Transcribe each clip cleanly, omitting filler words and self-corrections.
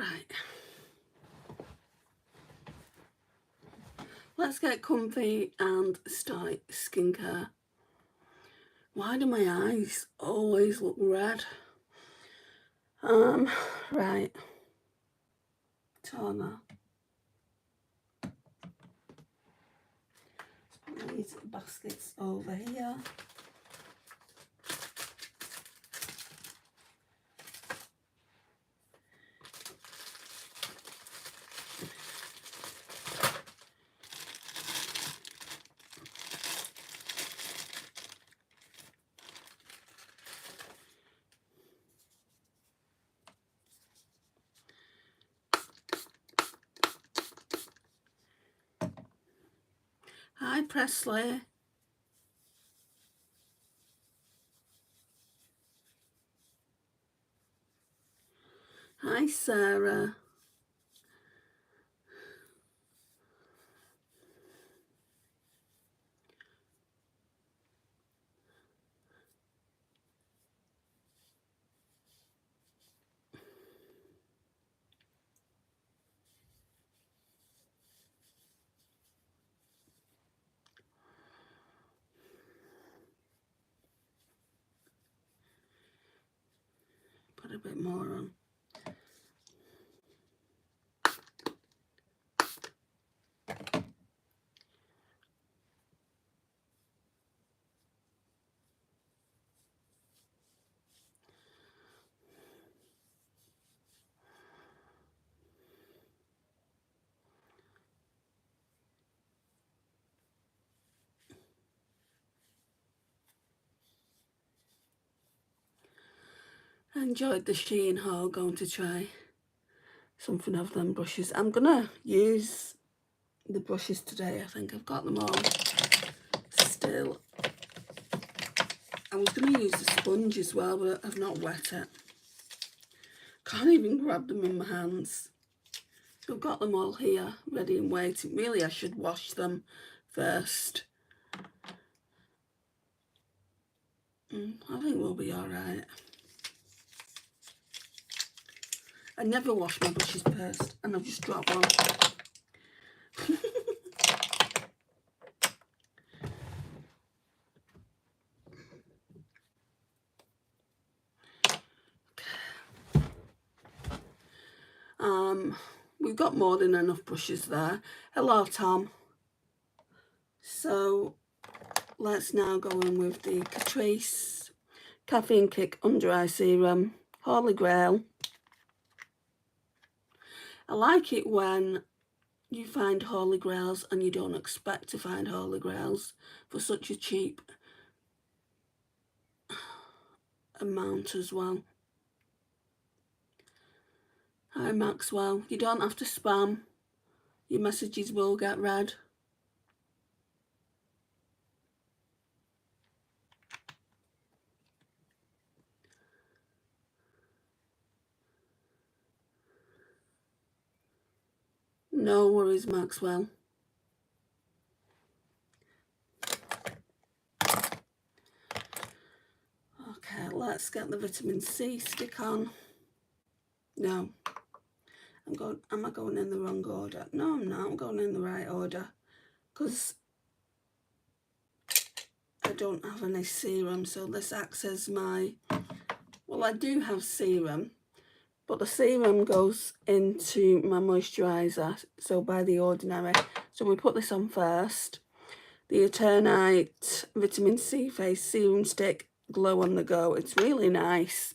Right. Let's get comfy and start skincare. Why do my eyes always look red? Right. Toner. Let's put these baskets over here. Hi, Presley. Hi, Sarah. Put a bit more on. I enjoyed the Shein haul, going to try something of them brushes. I'm gonna use the brushes today. I think I've got them all still. I was gonna use the sponge as well, but I've not wet it. Can't even grab them in my hands. I've got them all here, ready and waiting. Really, I should wash them first. I think we'll be all right. I never wash my brushes first, and I've just dropped one. We've got more than enough brushes there. Hello, Tom. So let's now go in with the Catrice Caffeine Kick Under Eye Serum, Holy Grail. I like it when you find Holy Grails and you don't expect to find Holy Grails for such a cheap amount as well. Hi Maxwell, you don't have to spam. Your messages will get read. No worries, Maxwell. Okay, let's get the vitamin C stick on. No. Am I going in the wrong order? No, I'm not. I'm going in the right order. Because I don't have any serum, so this acts as my... Well, I do have serum, but the serum goes into my moisturiser, so by The Ordinary. So we put this on first. The Eternite Vitamin C Face Serum Stick Glow on the Go. It's really nice.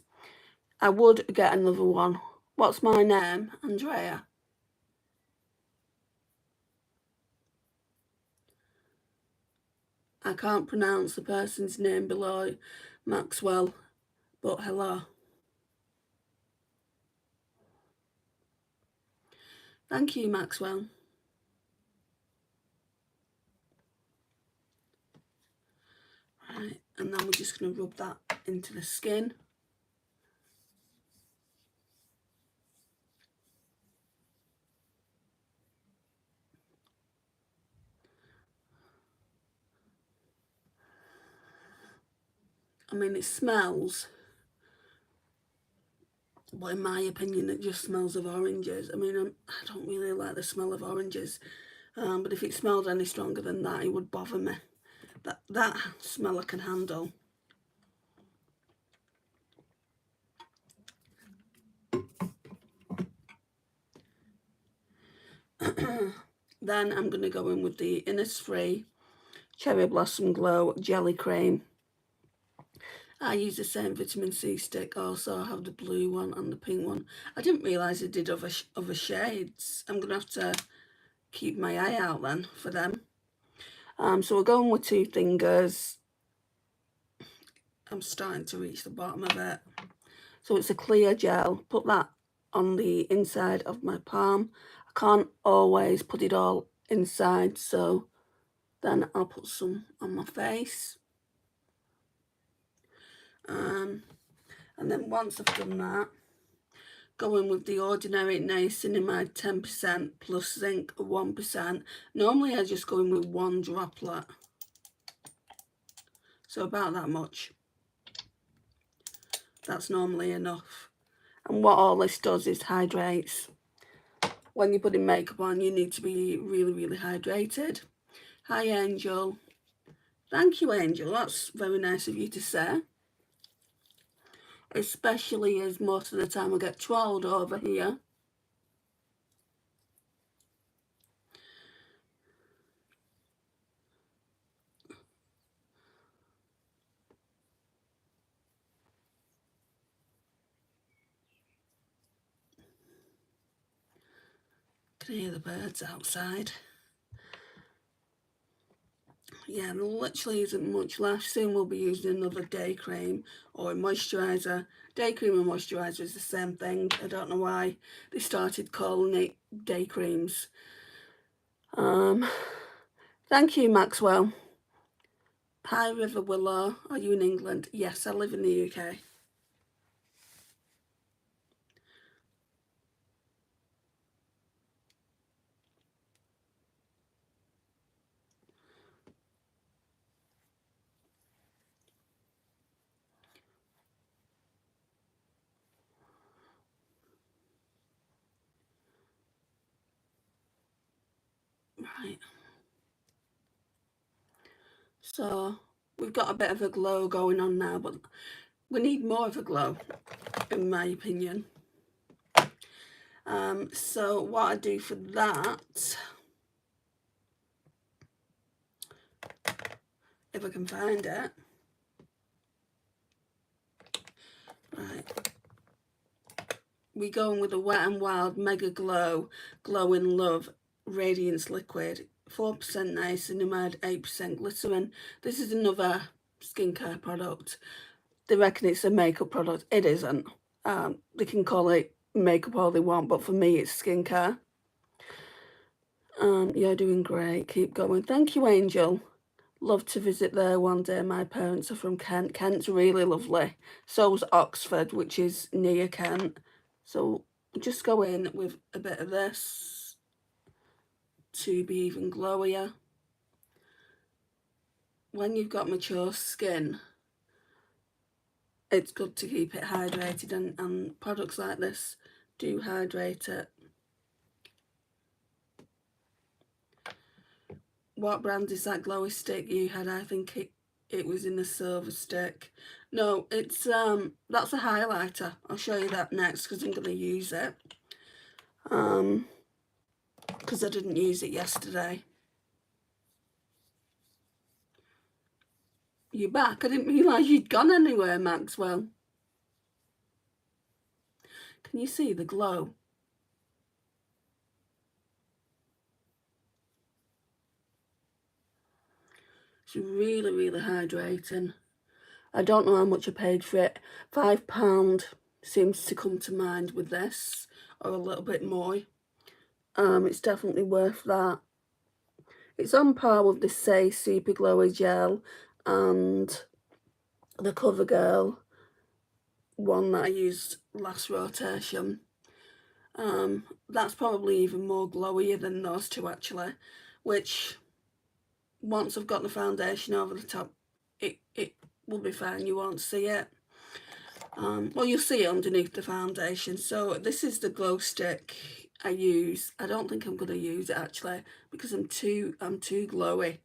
I would get another one. What's my name? Andrea. I can't pronounce the person's name below Maxwell, but hello. Thank you, Maxwell. Right, and then we're just going to rub that into the skin. I mean, it smells but in my opinion it just smells of oranges. I mean, I don't really like the smell of oranges, but if it smelled any stronger than that, it would bother me. That smell I can handle. Then I'm going to go in with the Innisfree Cherry Blossom Glow Jelly Cream. I use the same vitamin C stick. Also, I have the blue one and the pink one. I didn't realise it did other shades. I'm going to have to keep my eye out then for them. So we're going with two fingers. I'm starting to reach the bottom of it. So it's a clear gel. Put that on the inside of my palm. I can't always put it all inside, so then I'll put some on my face. And then once I've done that, go in with the ordinary niacinamide 10% plus zinc 1%. Normally I just go in with one droplet, so about that much. That's normally enough. And what all this does is hydrates. When you're putting makeup on, you need to be really, really hydrated. Hi, Angel. Thank you, Angel. That's very nice of you to say. Especially as most of the time I get trolled over here. Can hear the birds outside. Yeah, there literally isn't much left. Soon we'll be using another day cream or a moisturiser. Day cream and moisturiser is the same thing. I don't know why they started calling it day creams. Thank you, Maxwell. Hi, River Willow. Are you in England? Yes, I live in the UK. Right. So we've got a bit of a glow going on now, but we need more of a glow, in my opinion. So what I do for that, if I can find it, right, we go in with a Wet n Wild Mega Glow Glow in Love Radiance Liquid, 4% niacinamide, 8% glycerin. This is another skincare product. They reckon it's a makeup product. It isn't. They can call it makeup all they want, but for me it's skincare. You're doing great. Keep going. Thank you, Angel. Love to visit there one day. My parents are from Kent. Kent's really lovely. So's Oxford, which is near Kent. So just go in with a bit of this to be even glowier. When you've got mature skin, it's good to keep it hydrated, and products like this do hydrate it. What brand is that glowy stick you had? I think it was in a silver stick. No, it's that's a highlighter. I'll show you that next because I'm going to use it. Because I didn't use it yesterday. You're back? I didn't realise you'd gone anywhere, Maxwell. Can you see the glow? It's really, really hydrating. I don't know how much I paid for it. £5 seems to come to mind with this, or a little bit more. It's definitely worth that. It's on par with the Say Super Glowy Gel and the CoverGirl one that I used last rotation. That's probably even more glowier than those two actually, which once I've got the foundation over the top, it will be fine, you won't see it. Well, you'll see it underneath the foundation. So this is the glow stick I use. I don't think I'm going to use it actually because I'm too glowy.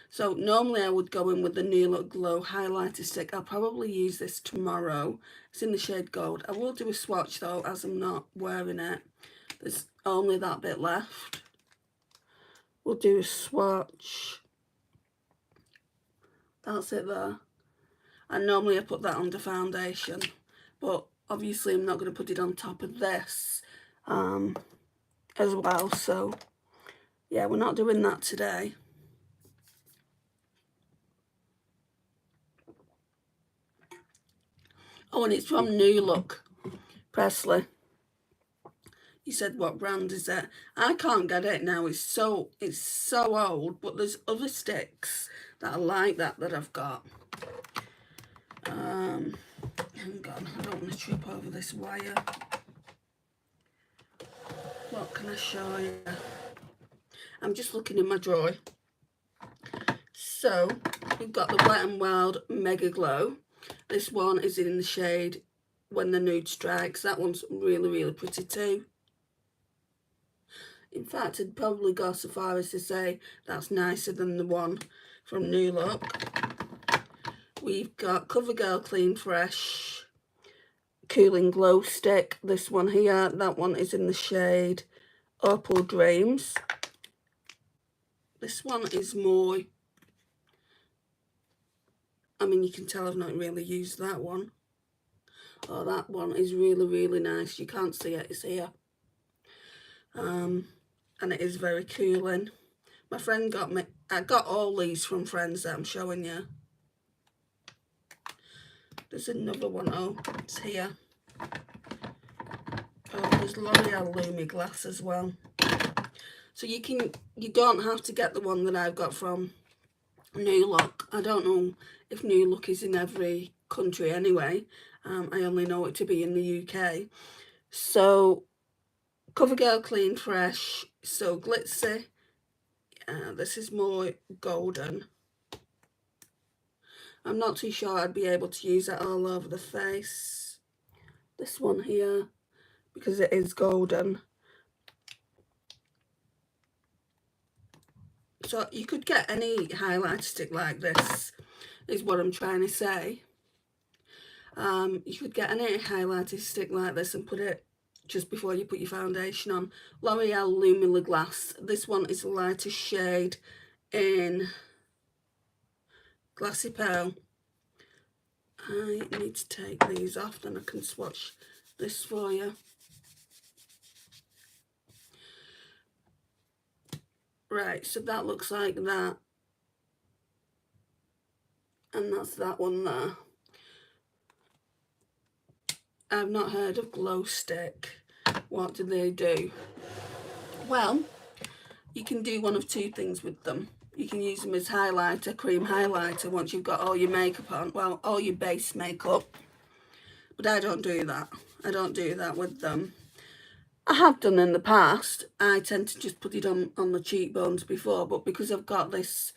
So normally I would go in with the New Look Glow highlighter stick. I'll probably use this tomorrow. It's in the shade Gold. I will do a swatch though, as I'm not wearing it. There's only that bit left. We'll do a swatch. That's it there. And normally I put that under foundation, but obviously I'm not going to put it on top of this as well. So yeah, we're not doing that today. Oh, and it's from New Look, Presley. You said what brand is it? I can't get it now. It's so old, but there's other sticks that are like that I've got. Hang on, I don't want to trip over this wire. What can I show you? I'm just looking in my drawer. So we've got the Wet n Wild Mega Glow. This one is in the shade When the Nude Strikes. That one's really, really pretty too. In fact, I'd probably go so far as to say that's nicer than the one from New Look. We've got CoverGirl Clean Fresh Cooling Glow Stick. This one here, that one is in the shade Opal Dreams. This one is more, I mean, you can tell I've not really used that one. Oh, that one is really, really nice. You can't see it, it's here. And it is very cooling. My friend got me, I got all these from friends that I'm showing you. There's another one, oh, it's here. Oh, there's L'Oreal Lumi Glass as well. So you don't have to get the one that I've got from New Look. I don't know if New Look is in every country anyway. I only know it to be in the UK. So CoverGirl Clean Fresh, so glitzy. This is more golden. I'm not too sure I'd be able to use that all over the face. This one here, because it is golden. So you could get any highlighter stick like this, is what I'm trying to say. You could get any highlighter stick like this and put it just before you put your foundation on. L'Oreal Lumi Glass. This one is a lighter shade in Glassy Pearl. I need to take these off, then I can swatch this for you. Right, so that looks like that. And that's that one there. I've not heard of glow stick. What do they do? Well, you can do one of two things with them. You can use them as highlighter, cream highlighter, once you've got all your makeup on, well, all your base makeup. But I don't do that. I don't do that with them. I have done in the past. I tend to just put it on the cheekbones before, but because I've got this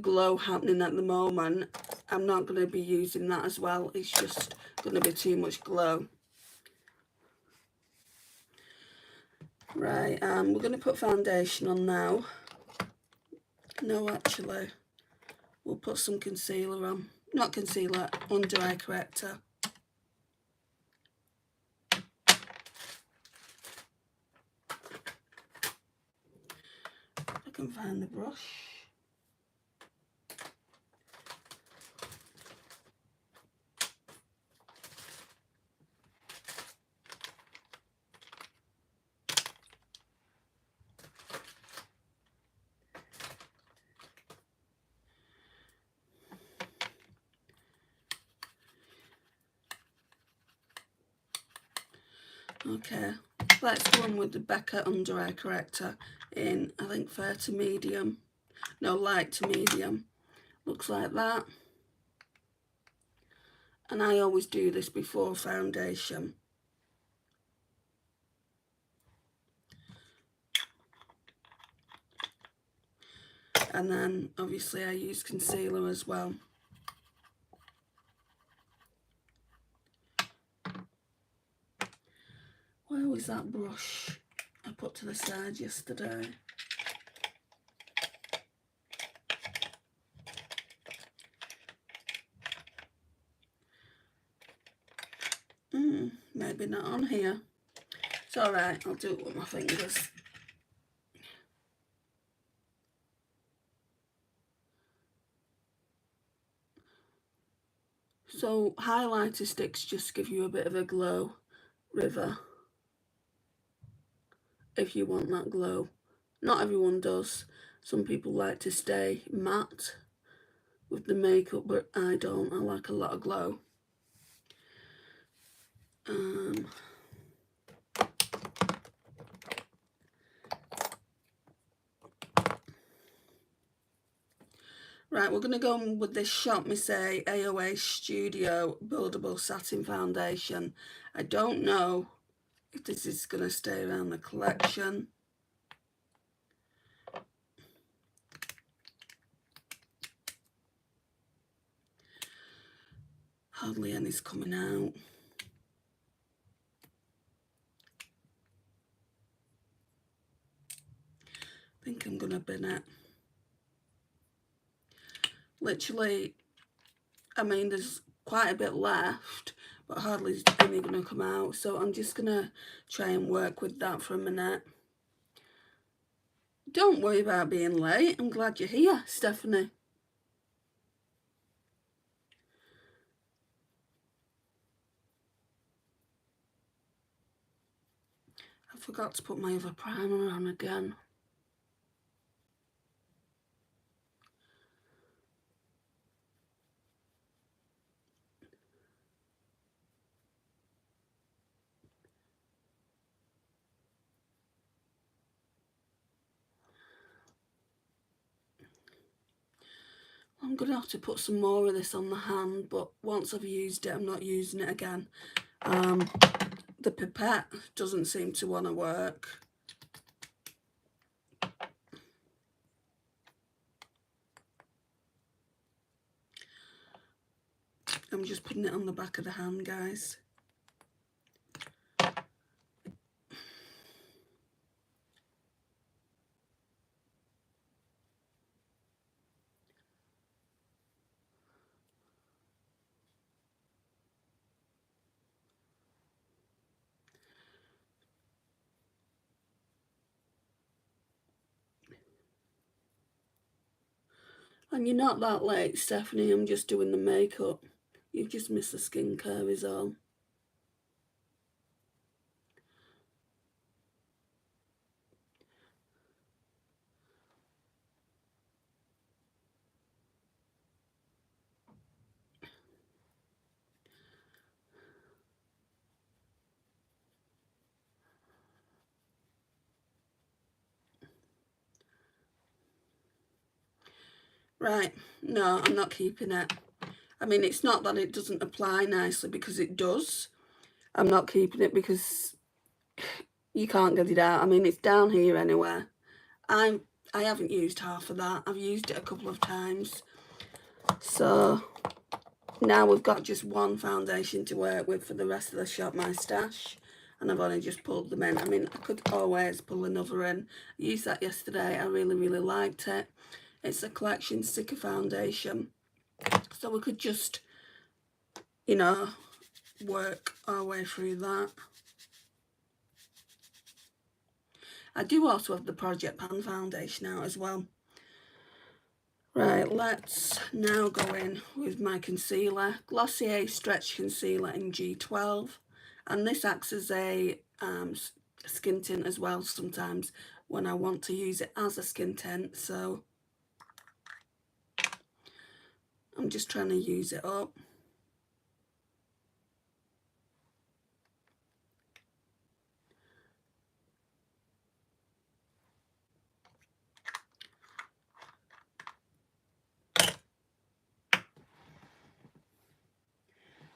glow happening at the moment, I'm not going to be using that as well. It's just going to be too much glow. Right, we're going to put foundation on now. No, actually, we'll put some concealer on. Not concealer, under eye corrector. I can find the brush. Okay, let's go on with the Becca under eye corrector in, I think, fair to medium. No, light to medium. Looks like that. And I always do this before foundation. And then obviously I use concealer as well. is that brush I put to the side yesterday? Maybe not on here. It's alright, I'll do it with my fingers. So highlighter sticks just give you a bit of a glow river if you want that glow. Not everyone does. Some people like to stay matte with the makeup, but I don't. I like a lot of glow. Right, we're going to go with this Shop Me Say AOA Studio Buildable Satin Foundation. I don't know if this is going to stay around the collection. Hardly any's coming out. I think I'm going to bin it. Literally, I mean, there's quite a bit left, but hardly any going to come out. So I'm just going to try and work with that for a minute. Don't worry about being late. I'm glad you're here, Stephanie. I forgot to put my other primer on again. I'm going to have to put some more of this on the hand, but once I've used it, I'm not using it again. The pipette doesn't seem to want to work. I'm just putting it on the back of the hand, guys. And you're not that late, Stephanie. I'm just doing the makeup. You've just missed the skincare is all. Right, no, I'm not keeping it. I mean, it's not that it doesn't apply nicely, because it does. I'm not keeping it because you can't get it out. I mean, it's down here anywhere. I haven't used half of that. I've used it a couple of times. So now we've got just one foundation to work with for the rest of the Shop My Stash. And I've only just pulled them in. I mean, I could always pull another in. I used that yesterday. I really, really liked it. It's a collection sticker foundation. So we could just, you know, work our way through that. I do also have the Project Pan foundation out as well. Right, let's now go in with my concealer. Glossier Stretch Concealer in G12. And this acts as a skin tint as well sometimes when I want to use it as a skin tint. So I'm just trying to use it up.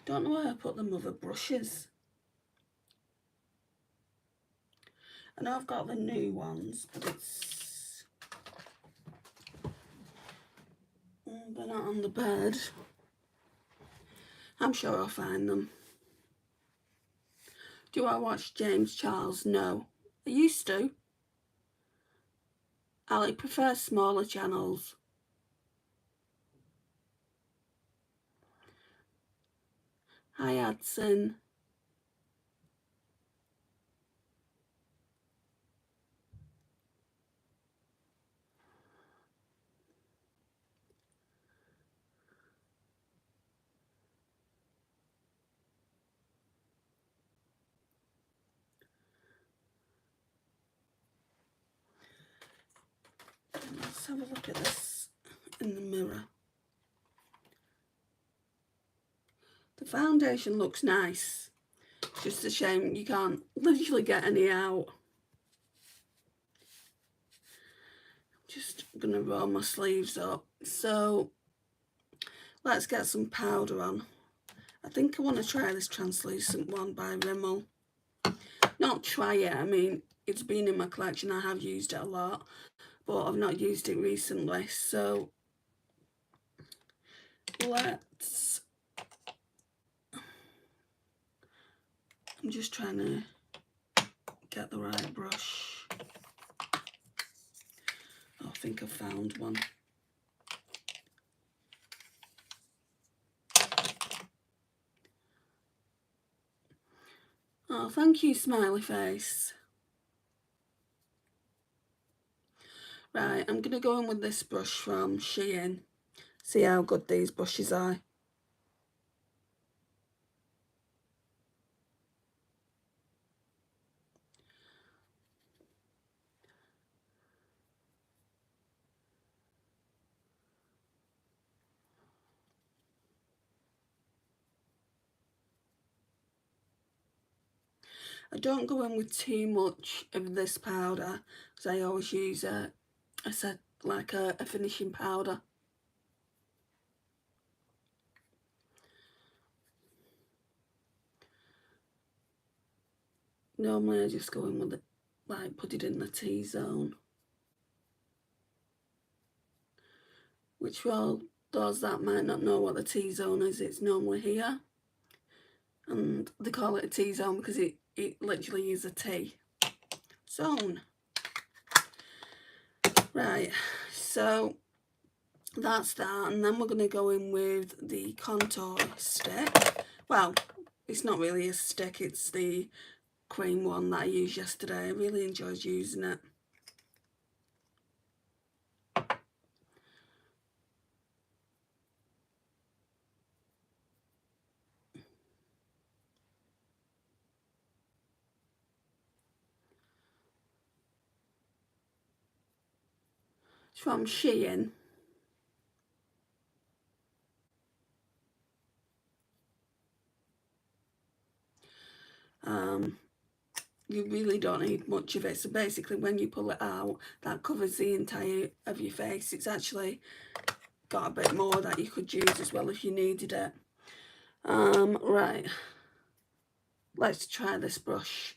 Don't know where I put them other brushes. I know I've got the new ones, but they're not on the bed. I'm sure I'll find them. Do I watch James Charles? No. I used to. I prefer smaller channels. Hi, Adson. Let's have a look at this in the mirror. The foundation looks nice. Just a shame you can't literally get any out. Just gonna roll my sleeves up. So let's get some powder on. I think I want to try this translucent one by Rimmel. Not try it, I mean, it's been in my collection, I have used it a lot, but I've not used it recently. So let's, I'm just trying to get the right brush. Oh, I think I found one. Oh, thank you, smiley face. Right, I'm going to go in with this brush from Shein. See how good these brushes are. I don't go in with too much of this powder because I always use a finishing powder. Normally I just go in with it, like put it in the T-zone. Which for all those that might not know what the T-zone is, it's normally here. And they call it a T-zone because it literally is a T zone. Right, so that's that, and then we're going to go in with the contour stick. Well, it's not really a stick, it's the cream one that I used yesterday. I really enjoyed using it. It's from Shein. You really don't need much of it. So basically when you pull it out, that covers the entire of your face. It's actually got a bit more that you could use as well if you needed it. Right. Let's try this brush.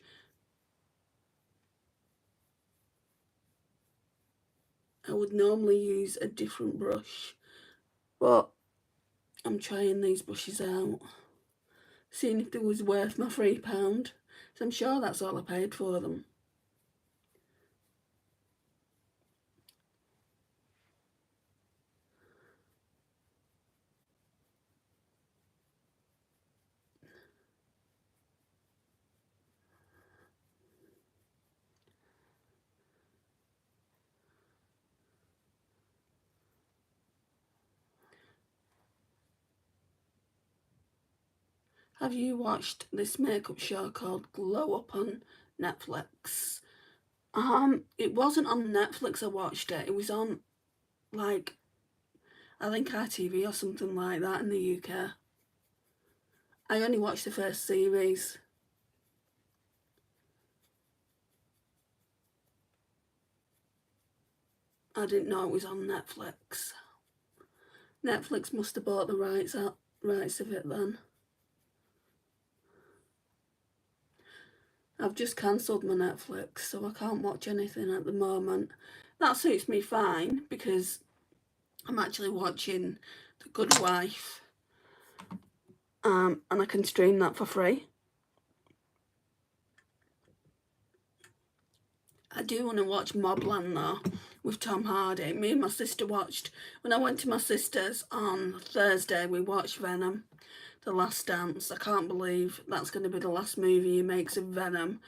I would normally use a different brush, but I'm trying these brushes out, seeing if they was worth my £3. So I'm sure that's all I paid for them. Have you watched this makeup show called Glow Up on Netflix? It wasn't on Netflix I watched it. It was on, like, I think ITV or something like that in the UK. I only watched the first series. I didn't know it was on Netflix. Netflix must have bought the rights of it then. I've just cancelled my Netflix, so I can't watch anything at the moment. That suits me fine because I'm actually watching The Good Wife, and I can stream that for free. I do want to watch Mobland though, with Tom Hardy. Me and my sister watched, when I went to my sister's on Thursday, we watched Venom, The Last Dance. I can't believe that's going to be the last movie he makes of Venom.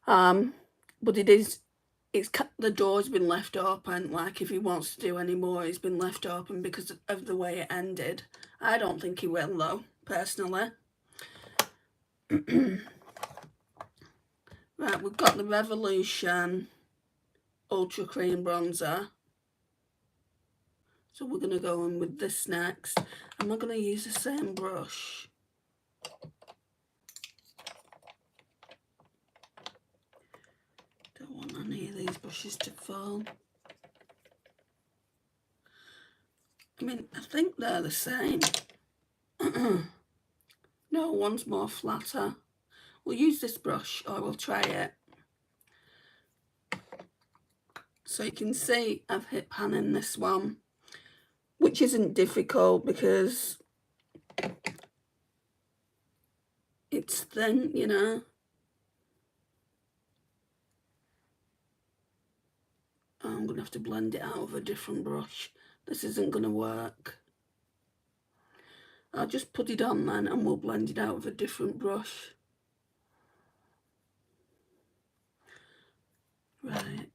But the door's been left open, like if he wants to do any more, it's been left open because of the way it ended. I don't think he will though, personally. Right, we've got the Revolution Ultra Cream Bronzer. So we're going to go in with this next. I'm not going to use the same brush. Don't want any of these brushes to fall. I mean, I think they're the same. No, one's more flatter. We'll use this brush, or we'll try it. So you can see I've hit pan in this one, which isn't difficult because it's thin, you know. I'm going to have to blend it out with a different brush. This isn't going to work. I'll just put it on then and we'll blend it out with a different brush. Right,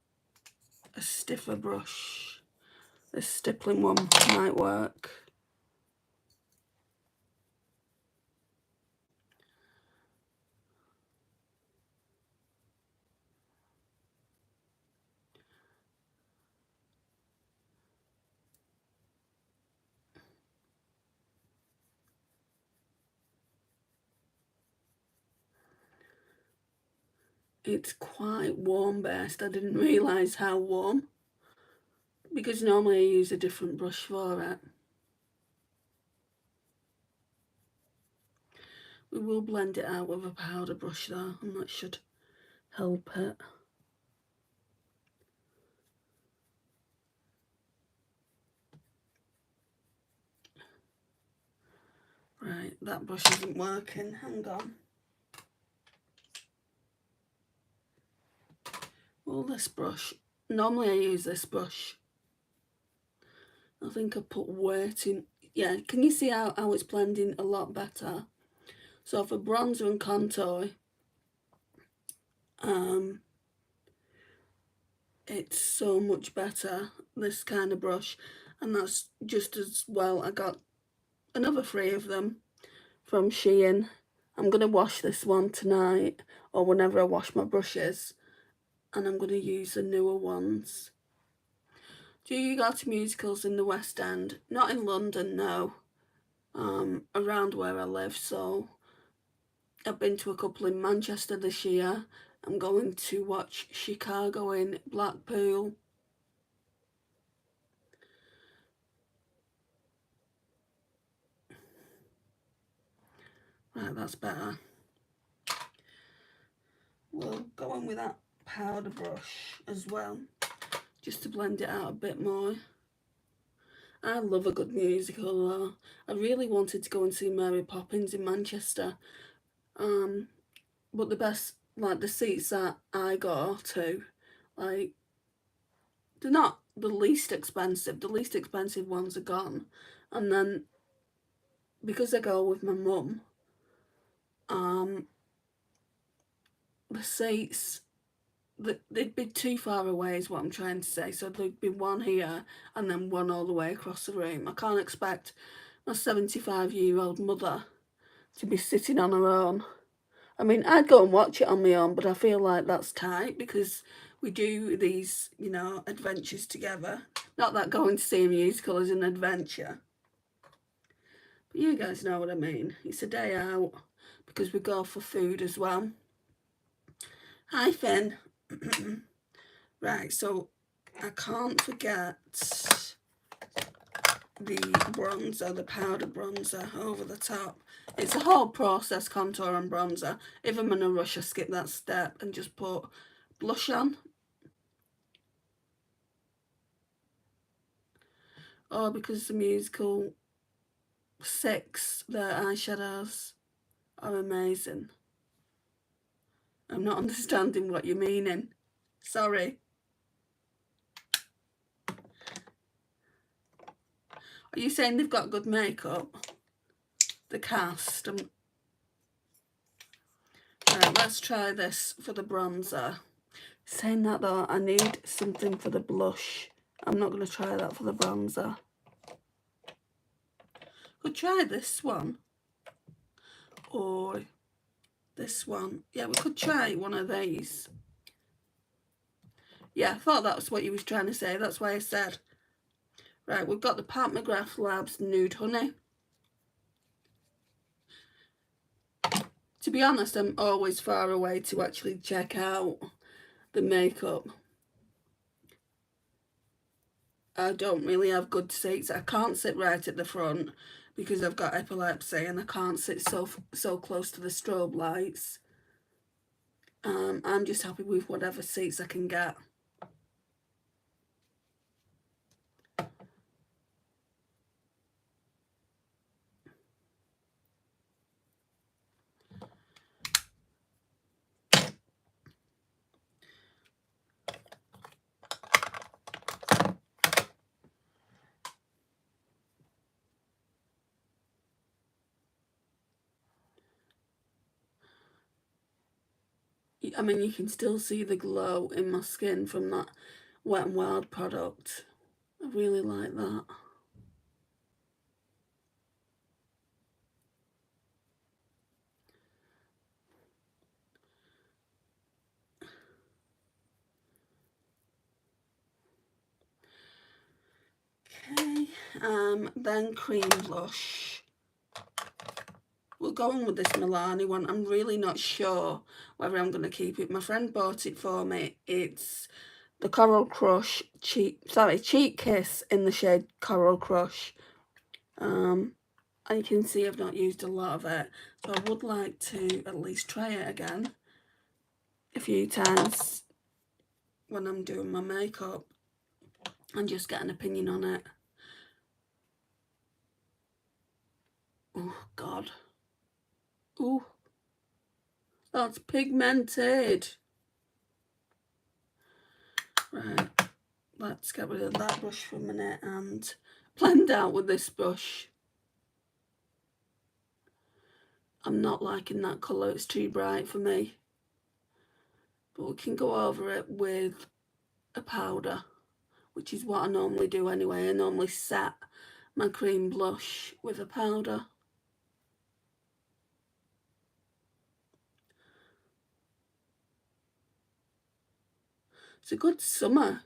a stiffer brush. This stippling one might work. It's quite warm based. I didn't realise how warm, because normally I use a different brush for it. We will blend it out with a powder brush though, and that should help it. Right, that brush isn't working. Hang on. Well, this brush, normally I use this brush. I think I put weight in. Yeah, can you see how it's blending a lot better? So for bronzer and contour, it's so much better, this kind of brush. And that's just as well. I got another 3 of them from Shein. I'm going to wash this one tonight, or whenever I wash my brushes, and I'm going to use the newer ones. Do you go to musicals in the West End? Not in London, no. Around where I live, so I've been to a couple in Manchester this year. I'm going to watch Chicago in Blackpool. Right, that's better. We'll go on with that powder brush as well, just to blend it out a bit more. I love a good musical though. I really wanted to go and see Mary Poppins in Manchester. But the best, like the seats that I go to, like, they're not the least expensive. The least expensive ones are gone. And then, because I go with my mum, the seats, they'd be too far away is what I'm trying to say. So there'd be one here and then one all the way across the room. I can't expect my 75-year-old mother to be sitting on her own. I mean, I'd go and watch it on my own, but I feel like that's tight because we do these, you know, adventures together. Not that going to see a musical is an adventure. But you guys know what I mean. It's a day out because we go for food as well. Hi, Finn. Right, so I can't forget the bronzer, the powder bronzer over the top. It's a whole process, contour and bronzer. If I'm in a rush, I skip that step and just put blush on. Or because the musical 6, their eyeshadows are amazing. I'm not understanding what you're meaning. Sorry. Are you saying they've got good makeup? The cast. Right, let's try this for the bronzer. Saying that though, I need something for the blush. I'm not going to try that for the bronzer. Could try this one. Or this one. Yeah, we could try one of these. Yeah, I thought that was what you was trying to say. That's why I said. Right, we've got the Pat McGrath Labs Nude Honey. To be honest, I'm always far away to actually check out the makeup. I don't really have good seats. I can't sit right at the front because I've got epilepsy and I can't sit so close to the strobe lights. I'm just happy with whatever seats I can get. I mean, you can still see the glow in my skin from that Wet n Wild product. I really like that. Okay, then cream blush. We'll go on with this Milani one. I'm really not sure whether I'm going to keep it. My friend bought it for me. It's the Coral Crush Cheat Kiss in the shade Coral Crush. And you can see I've not used a lot of it, so I would like to at least try it again a few times when I'm doing my makeup and just get an opinion on it. Oh God. Oh, that's pigmented. Right, let's get rid of that brush for a minute and blend out with this brush. I'm not liking that colour, it's too bright for me. But we can go over it with a powder, which is what I normally do anyway. I normally set my cream blush with a powder. It's a good summer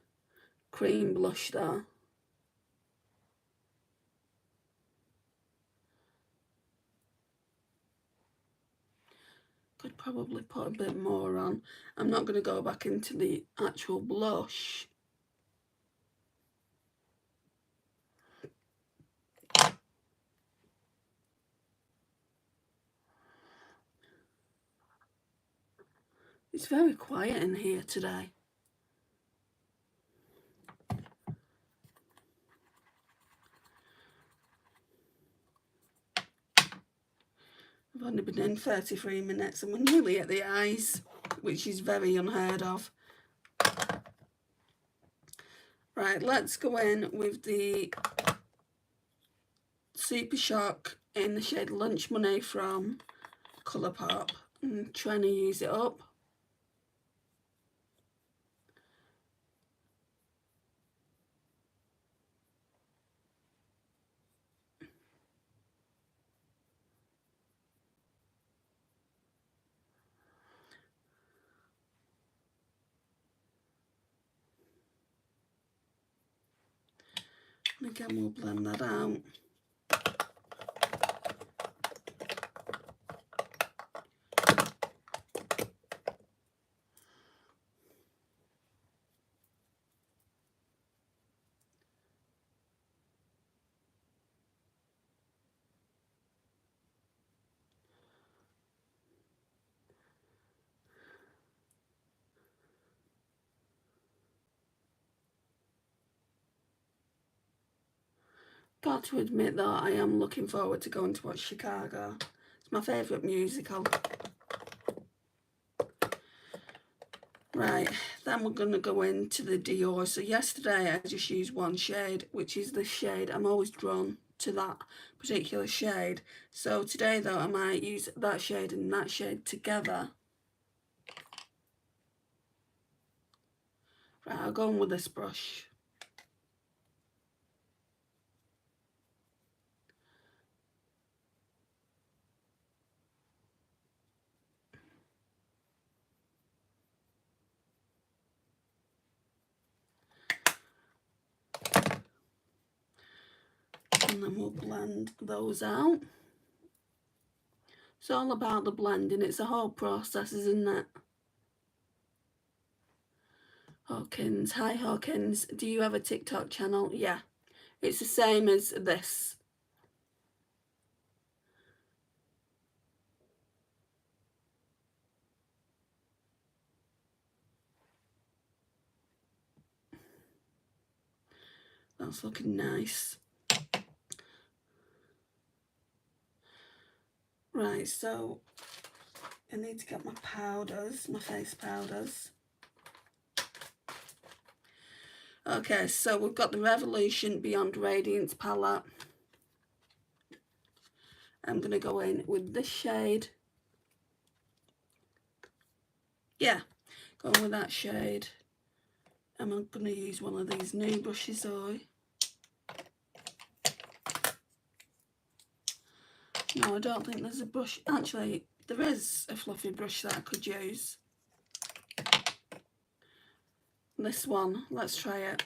cream blush though. Could probably put a bit more on. I'm not going to go back into the actual blush. It's very quiet in here today. I've only been in 33 minutes and we're nearly at the eyes, which is very unheard of. Right, let's go in with the Super Shock in the shade Lunch Money from Colourpop. I'm trying to use it up. And again, we'll blend that out. Got to admit though, I am looking forward to going to watch Chicago. It's my favourite musical. Right, then we're going to go into the Dior. So yesterday I just used one shade, which is this shade. I'm always drawn to that particular shade. So today though, I might use that shade and that shade together. Right, I'll go on with this brush. And then we'll blend those out. It's all about the blending. It's a whole process, isn't it? Hawkins. Hi Hawkins. Do you have a TikTok channel? Yeah. It's the same as this. That's looking nice. Right, so I need to get my powders, my face powders. Okay, so we've got the Revolution Beyond Radiance palette. I'm going to go in with this shade. Yeah, going with that shade. I'm going to use one of these new brushes, No, I don't think there's a brush. Actually, there is a fluffy brush that I could use. This one, let's try it.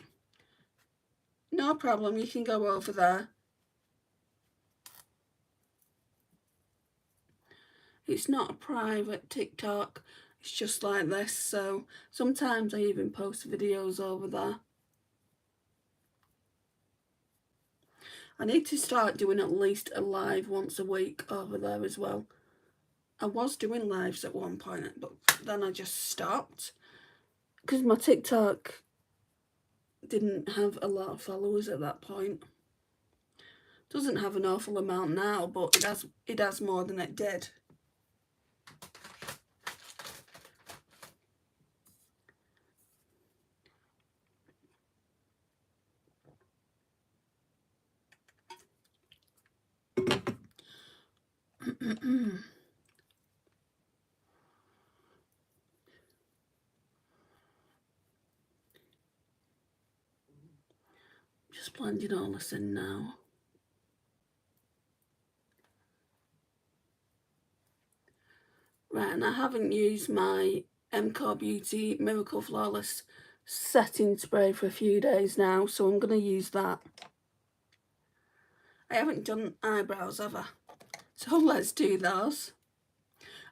No problem, you can go over there. It's not a private TikTok, it's just like this, so sometimes I even post videos over there. I need to start doing at least a live once a week over there as well. I was doing lives at one point, but then I just stopped because my TikTok didn't have a lot of followers at that point. Doesn't have an awful amount now, but it has more than it did. Just blending all this in now. Right, and I haven't used my Beauty Miracle Flawless setting spray for a few days now, so I'm going to use that. I haven't done eyebrows ever, so let's do those.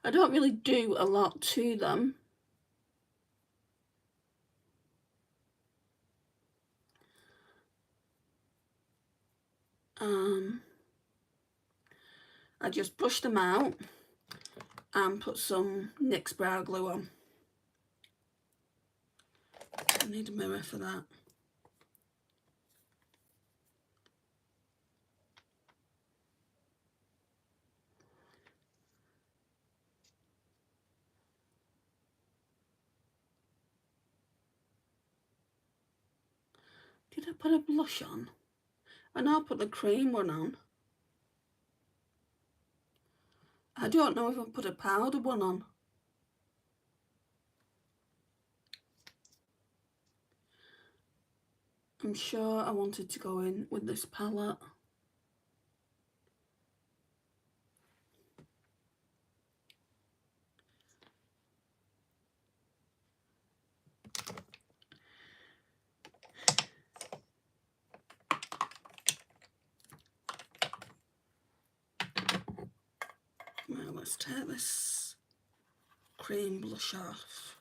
I don't really do a lot to them. I just brush them out and put some NYX brow glue on. I need a mirror for that. Did I put a blush on? I know I put the cream one on. I don't know if I put a powder one on. I'm sure I wanted to go in with this palette. Well, let's take this cream blush off.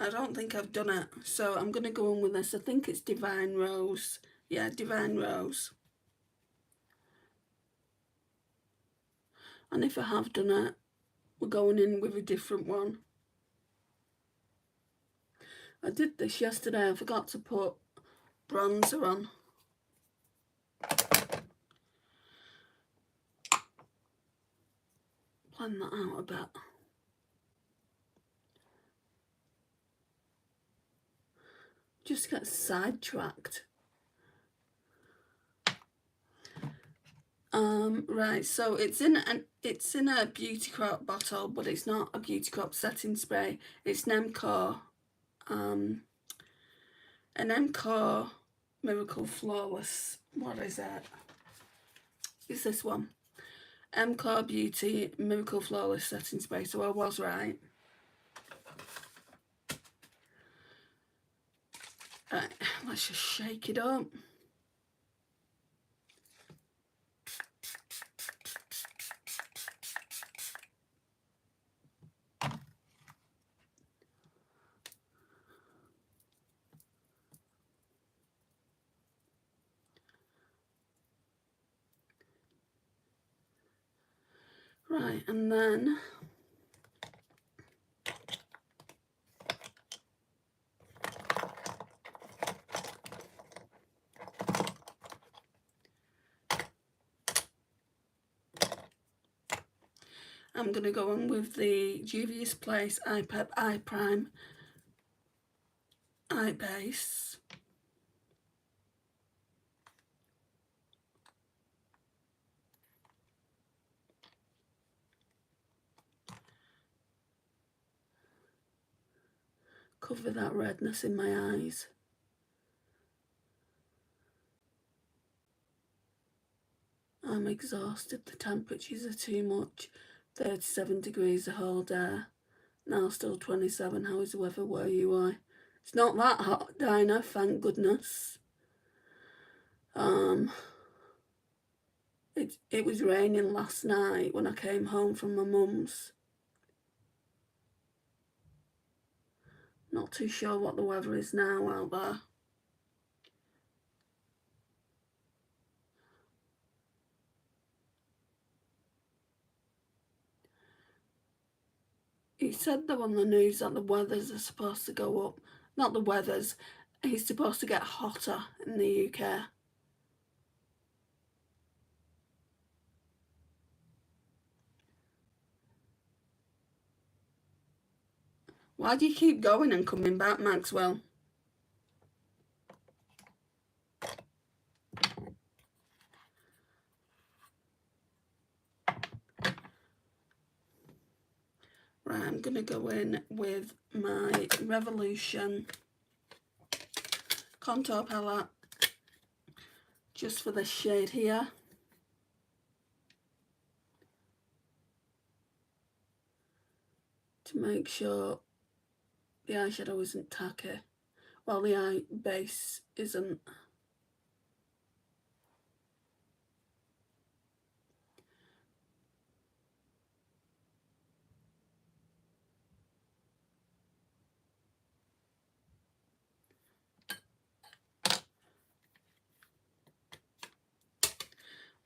I don't think I've done it, so I'm going to go in with this. I think it's Divine Rose. Yeah, Divine Rose. And if I have done it, we're going in with a different one. I did this yesterday. I forgot to put bronzer on. blend that out a bit. Just get sidetracked. Right, so it's in a Beauty Crop bottle, but it's not a Beauty Crop setting spray. It's an MCore Miracle Flawless. What is it? It's this one. MCore Beauty Miracle Flawless setting spray. So I was right. Right, let's just shake it up. Right, and then I'm going to go on with the Juvia's Place Eye Pep Eye Prime Eye Base. Cover that redness in my eyes. I'm exhausted, the temperatures are too much. 37 degrees the whole day. Now still 27. How is the weather where you are? It's not that hot, Dinah, thank goodness. It was raining last night when I came home from my mum's. Not too sure what the weather is now out there. He said though on the news that the weathers are supposed to go up. Not the weathers, he's supposed to get hotter in the UK. Why do you keep going and coming back, Maxwell? Right, I'm going to go in with my Revolution contour palette just for this shade here. To make sure the eyeshadow isn't tacky. Well, the eye base isn't.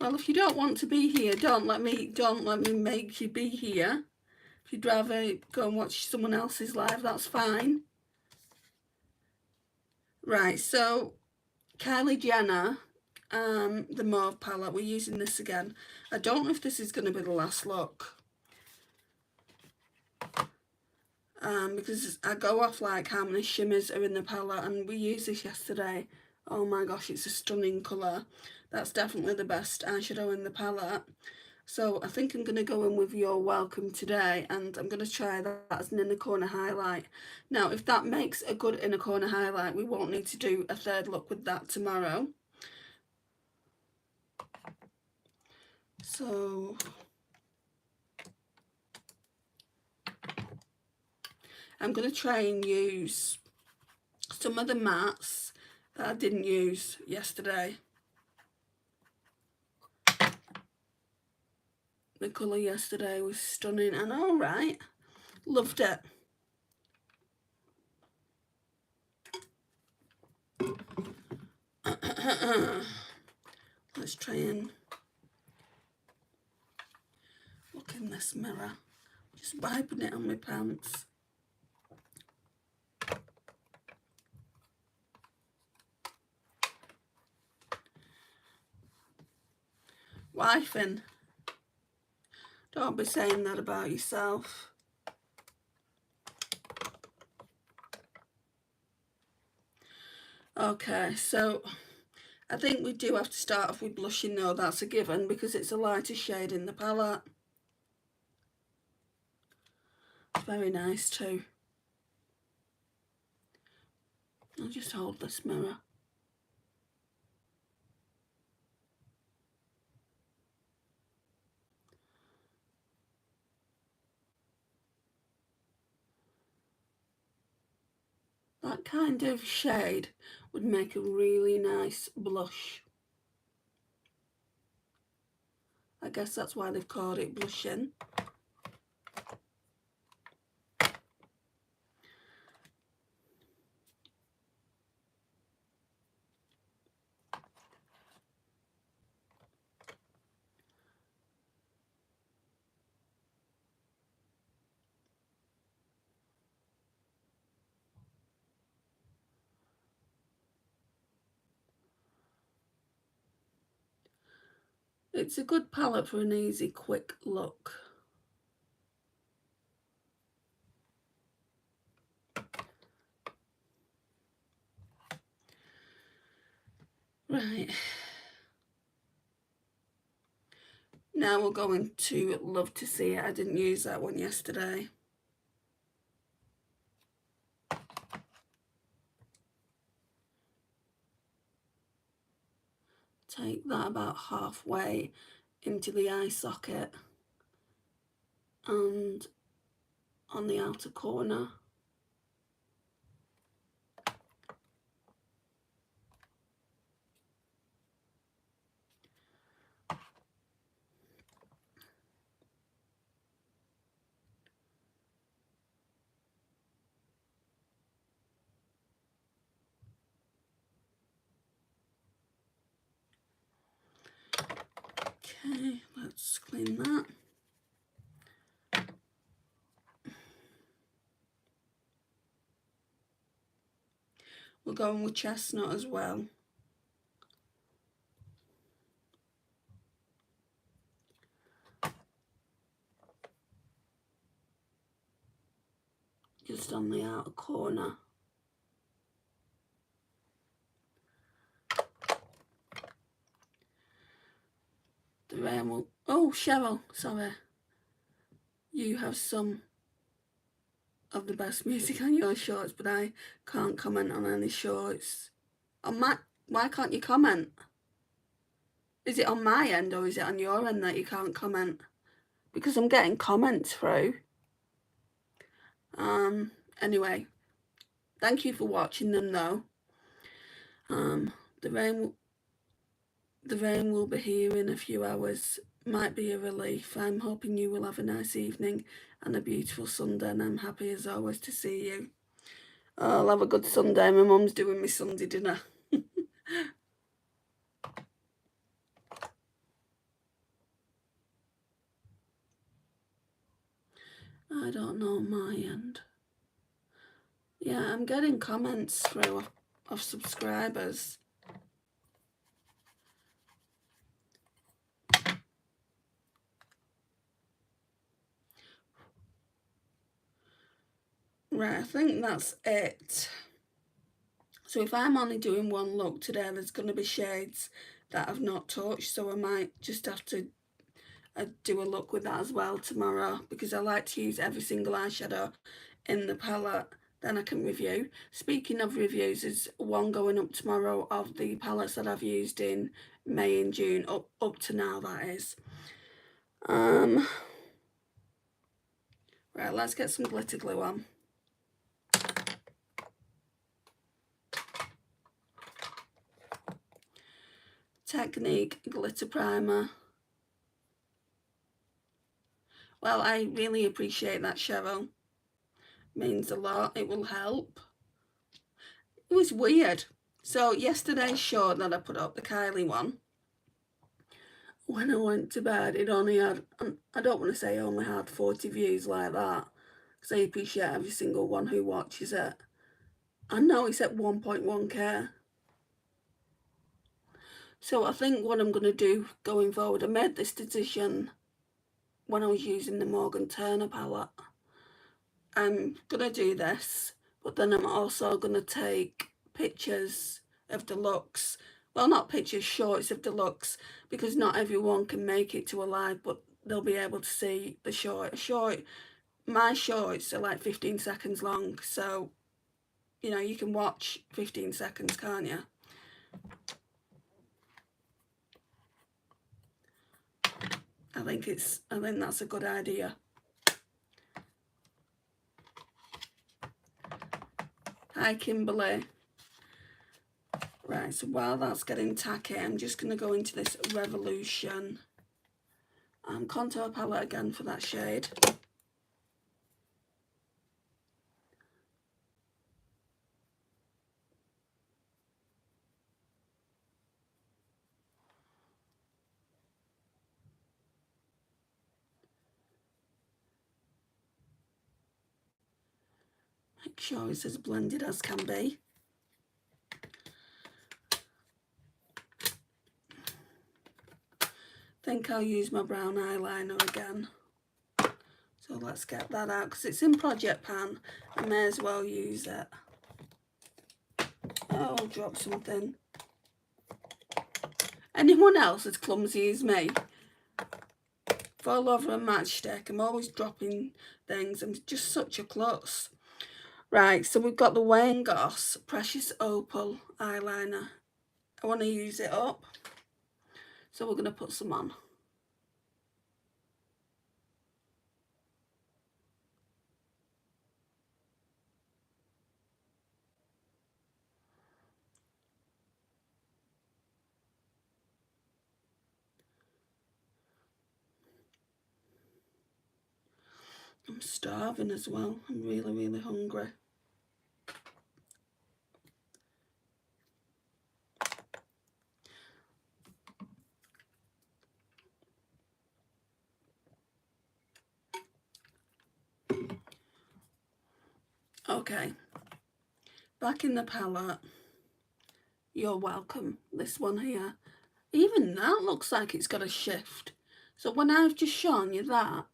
Well, if you don't want to be here, don't let me make you be here. If you'd rather go and watch someone else's live, that's fine. Right, so Kylie Jenner, the Mauve palette, we're using this again. I don't know if this is going to be the last look. Because I go off like how many shimmers are in the palette, and we used this yesterday. Oh my gosh, it's a stunning colour. That's definitely the best eyeshadow in the palette. So I think I'm going to go in with You're Welcome today, and I'm going to try that as an inner corner highlight. Now, if that makes a good inner corner highlight, we won't need to do a third look with that tomorrow. So I'm going to try and use some of the mattes that I didn't use yesterday. The colour yesterday was stunning and alright. Loved it. Let's try and look in this mirror. Just wiping it on my pants. Wifing. Don't be saying that about yourself. Okay, so I think we do have to start off with blushing though, that's a given, because it's a lighter shade in the palette. It's very nice too. I'll just hold this mirror. That kind of shade would make a really nice blush. I guess that's why they've called it blushing. It's a good palette for an easy, quick look. Right. Now we're going to Love to See It. I didn't use that one yesterday. Take that about halfway into the eye socket and on the outer corner. Okay, let's clean that. We're going with chestnut as well. Just on the outer corner. The rain will... Oh, Cheryl, sorry. You have some of the best music on your shorts, but I can't comment on any shorts. On my... Why can't you comment? Is it on my end or is it on your end that you can't comment? Because I'm getting comments through. Anyway, thank you for watching them though. The rain will be here in a few hours. Might be a relief. I'm hoping you will have a nice evening and a beautiful Sunday, and I'm happy as always to see you. I'll have a good Sunday. My mum's doing my Sunday dinner. I don't know my end. Yeah, I'm getting comments through of subscribers. Right, I think that's it. So if I'm only doing one look today, there's going to be shades that I've not touched, so I might just have to do a look with that as well tomorrow, because I like to use every single eyeshadow in the palette, then I can review. Speaking of reviews, there's one going up tomorrow of the palettes that I've used in May and June, up to now, that is. Right, let's get some glitter glue on. Technique glitter primer. Well, I really appreciate that, Cheryl. Means a lot. It will help. It was weird. So yesterday's short that I put up, the Kylie one, when I went to bed, it only had, I don't want to say only had 40 views like that, because I appreciate every single one who watches it. And now it's at 1.1k. So I think what I'm going to do going forward, I made this decision when I was using the Morgan Turner palette. I'm gonna do this, but then I'm also gonna take pictures of the looks. Well, not pictures, shorts of the looks, because not everyone can make it to a live, but they'll be able to see the short. My shorts are like 15 seconds long, so you know you can watch 15 seconds, can't you? I think that's a good idea. Hi Kimberly. Right, so while that's getting tacky, I'm just going to go into this Revolution contour palette again for that shade. Make sure it's as blended as can be. I think I'll use my brown eyeliner again. So let's get that out, because it's in Project Pan. I may as well use it. Oh, I'll drop something. Anyone else as clumsy as me? Fall over a matchstick. I'm always dropping things. I'm just such a klutz. Right, so we've got the Wayne Goss Precious Opal eyeliner. I want to use it up, so we're going to put some on. I'm starving as well. I'm really, really hungry. Okay, back in the palette. You're welcome. This one here. Even that looks like it's got a shift. So when I've just shown you that,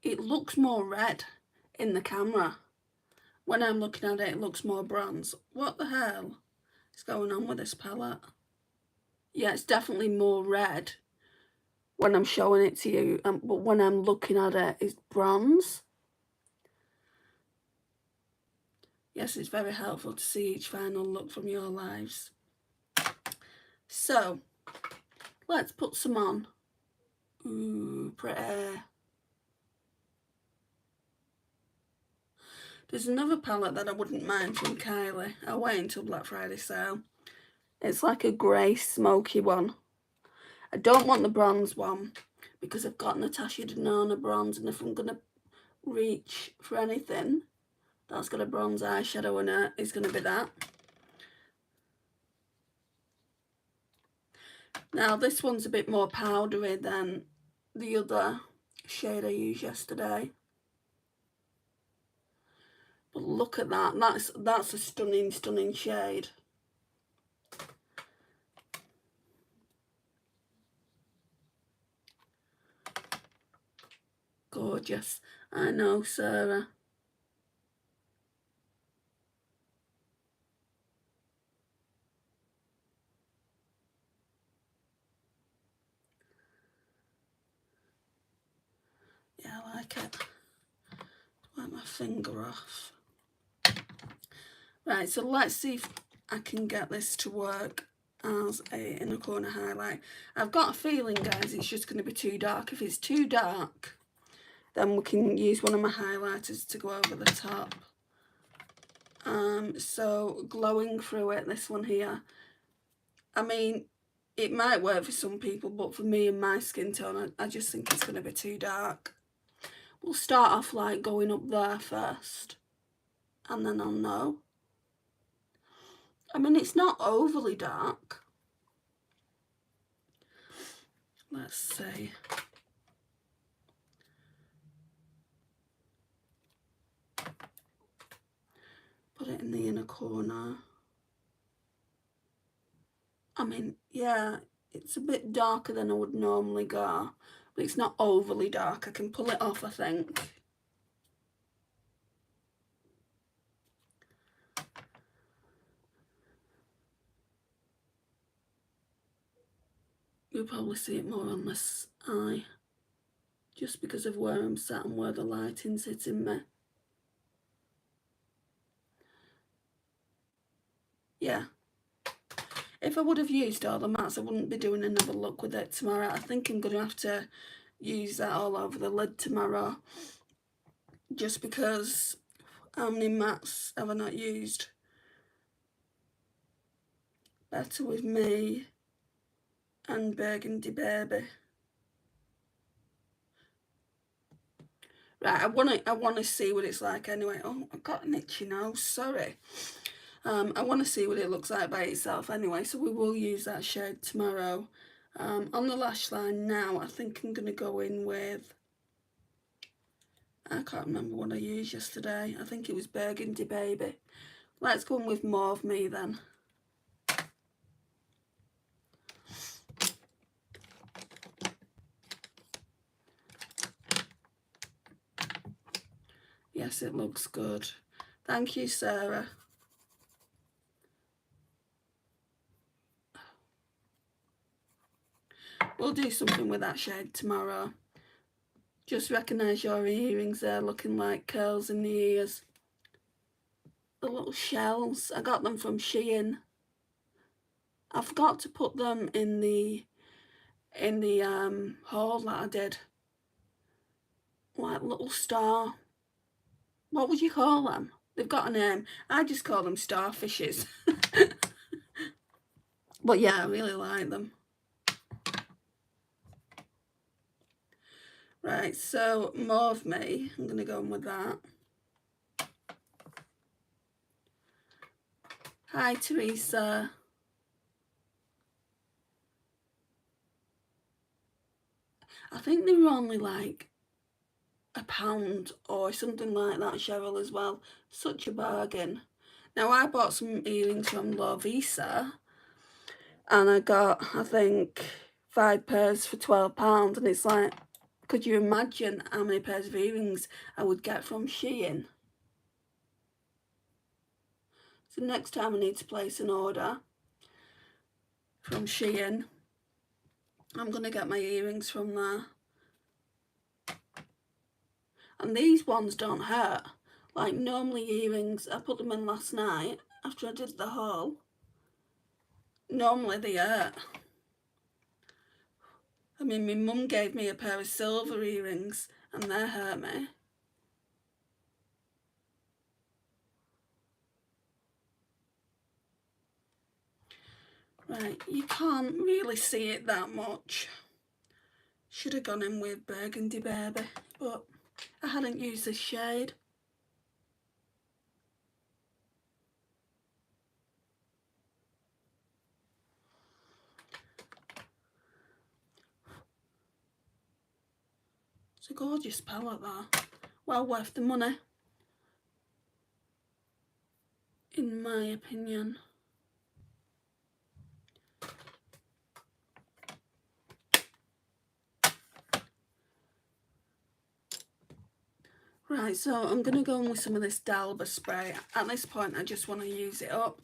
it looks more red in the camera. When I'm looking at it, it looks more bronze. What the hell is going on with this palette? Yeah, it's definitely more red when I'm showing it to you, but when I'm looking at it, it's bronze. Yes, it's very helpful to see each final look from your lives. So, let's put some on. Ooh, pretty. There's another palette that I wouldn't mind from Kylie. I'll wait until Black Friday sale. It's like a grey smoky one. I don't want the bronze one because I've got Natasha Denona bronze, and if I'm going to reach for anything that's got a bronze eyeshadow in it, it's going to be that. Now this one's a bit more powdery than the other shade I used yesterday. But look at that. That's a stunning, stunning shade. Gorgeous. I know, Sarah. Yeah, I like it. Wipe my finger off. Right, so let's see if I can get this to work as a inner corner highlight. I've got a feeling, guys, it's just going to be too dark. If it's too dark, then we can use one of my highlighters to go over the top. So glowing through it, this one here. I mean, it might work for some people, but for me and my skin tone, I just think it's going to be too dark. We'll start off like going up there first, and then I'll know. I mean, it's not overly dark. Let's see. Put it in the inner corner. I mean, yeah, it's a bit darker than I would normally go, but it's not overly dark. I can pull it off, I think. You'll probably see it more on this eye, just because of where I'm sat and where the lighting's hitting me. Yeah. If I would have used all the mattes, I wouldn't be doing another look with it tomorrow. I think I'm going to have to use that all over the lid tomorrow, just because how many mattes have I not used? Better With Me and Burgundy Baby. Right, I wanna see what it's like anyway. Oh, I've got an itchy nose, sorry. I want to see what it looks like by itself anyway, so we will use that shade tomorrow. On the lash line now, I think I'm going to go in with, I can't remember what I used yesterday. I think it was Burgundy Baby. Let's go in with Mauve Me then. Yes, it looks good. Thank you, Sarah. We'll do something with that shade tomorrow. Just recognise your earrings there, looking like curls in the ears. The little shells, I got them from Shein. I forgot to put them in the haul that I did. Like little star. What would you call them? They've got a name. I just call them starfishes. But yeah, I really like them. Right, so Mauve Me, I'm going to go in with that. Hi, Teresa. I think they were only like £1 or something like that, Cheryl, as well. Such a bargain. Now, I bought some earrings from Lovisa, and I got, I think, 5 pairs for £12, and it's like, could you imagine how many pairs of earrings I would get from Shein? So next time I need to place an order from Shein, I'm going to get my earrings from there. And these ones don't hurt. Like normally earrings, I put them in last night after I did the haul. Normally they hurt. I mean, my mum gave me a pair of silver earrings and they hurt me. Right, you can't really see it that much. Should have gone in with Burgundy Baby, but I hadn't used this shade. It's a gorgeous palette there. Well worth the money, in my opinion. Right, so I'm going to go in with some of this Dalba spray. At this point, I just want to use it up.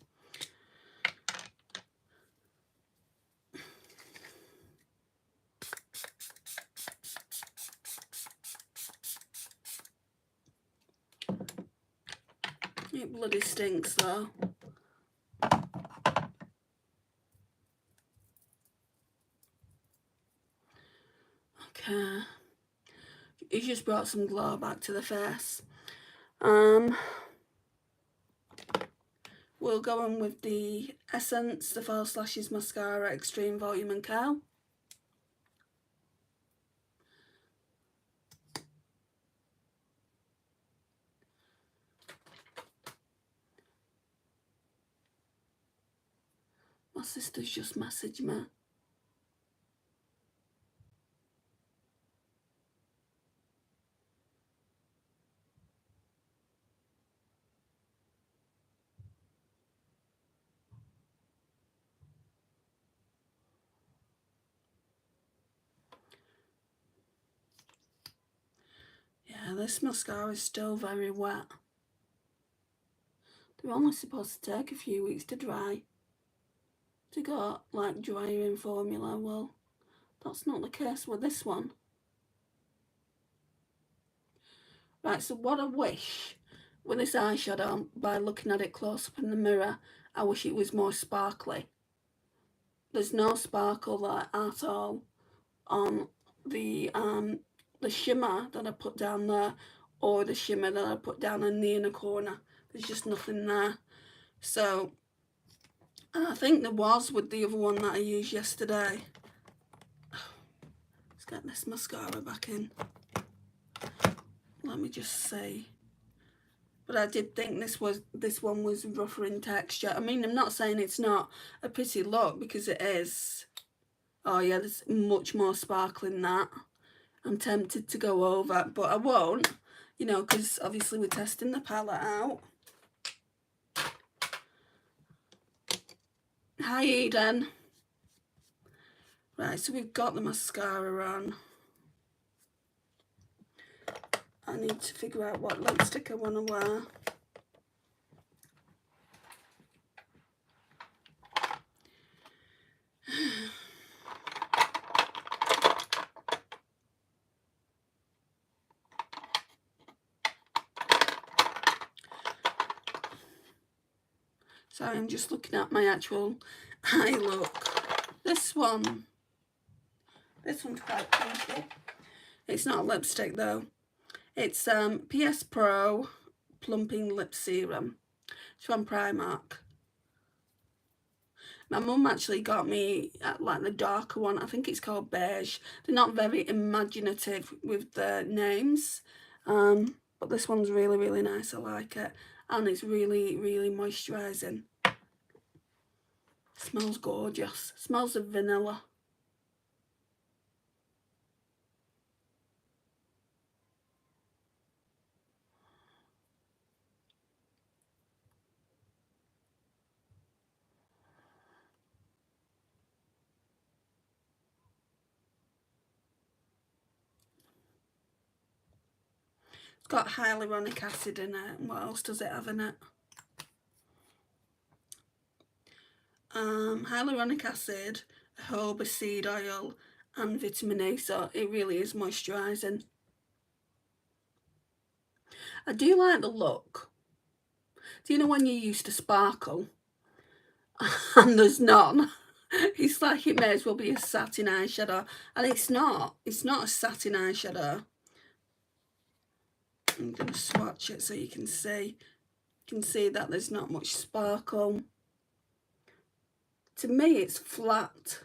It bloody stinks though. Okay. It just brought some glow back to the face. We'll go in with the Essence, the False Lashes Mascara, Extreme Volume and Curl. My sister's just messaged me. Yeah, this mascara is still very wet. They're only supposed to take a few weeks to dry. To go like drier in formula. Well, that's not the case with this one. Right, so what I wish with this eyeshadow, by looking at it close up in the mirror, I wish it was more sparkly. There's no sparkle there at all on the shimmer that I put down there, or the shimmer that I put down in the inner corner. There's just nothing there. So, and I think there was with the other one that I used yesterday. Let's get this mascara back in. Let me just see. But I did think this one was rougher in texture. I mean, I'm not saying it's not a pretty look, because it is. Oh yeah, there's much more sparkle in that. I'm tempted to go over, but I won't, you know, because obviously we're testing the palette out. Hi Eden. Right, so we've got the mascara on. I need to figure out what lipstick I want to wear. Sorry, I'm just looking at my actual eye look. This one's quite pinky. It's not a lipstick though. It's PS Pro Plumping Lip Serum. It's from Primark. My mum actually got me like the darker one. I think it's called Beige. They're not very imaginative with the names, but this one's really, really nice. I like it, and it's really, really moisturising. Smells gorgeous. Smells of vanilla. It's got hyaluronic acid in it. What else does it have in it? Hyaluronic acid, jojoba seed oil, and vitamin E, so it really is moisturising. I do like the look. Do you know when you used to sparkle and there's none? It's like it may as well be a satin eyeshadow, and it's not. It's not a satin eyeshadow. I'm going to swatch it so you can see. You can see that there's not much sparkle. To me, it's flat.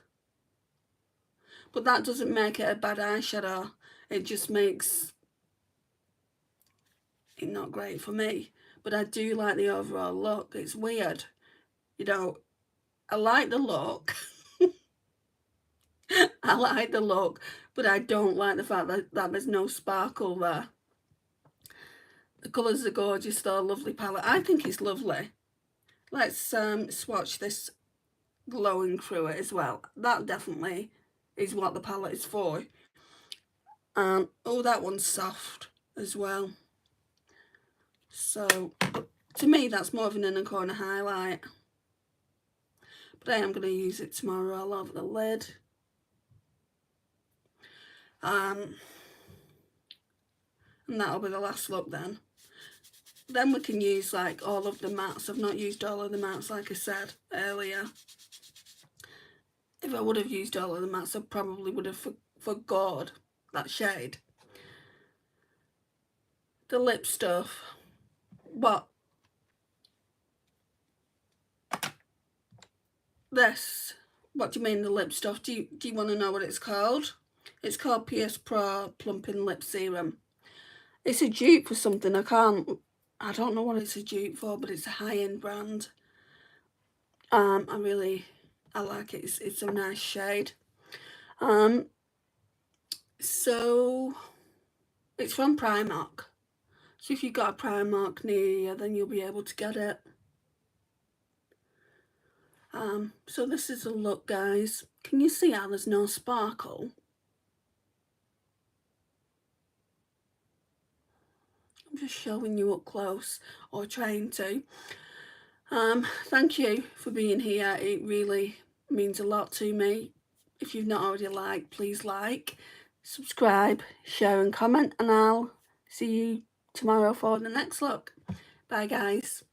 But that doesn't make it a bad eyeshadow. It just makes it not great for me. But I do like the overall look. It's weird. You know, I like the look. I like the look, but I don't like the fact that there's no sparkle there. The colours are gorgeous though, lovely palette. I think it's lovely. Let's swatch this glowing through it as well. That definitely is what the palette is for. Oh, that one's soft as well. So, to me, that's more of an inner corner highlight. But I am going to use it tomorrow all over the lid. And that'll be the last look then. Then we can use like all of the mattes. I've not used all of the mattes like I said earlier. If I would have used all of the mattes, I probably would have forgot that shade. The lip stuff. But this, what do you mean the lip stuff? Do you want to know what it's called? It's called PS Pro Plumping Lip Serum. It's a dupe for something. I don't know what it's a dupe for, but it's a high-end brand. I like it. It's a nice shade. So it's from Primark. So if you've got a Primark near you, then you'll be able to get it. So this is a look, guys. Can you see how there's no sparkle? I'm just showing you up close, or trying to. Thank you for being here. It really means a lot to me. If you've not already liked, please like, subscribe, share and comment, and I'll see you tomorrow for the next look. Bye guys.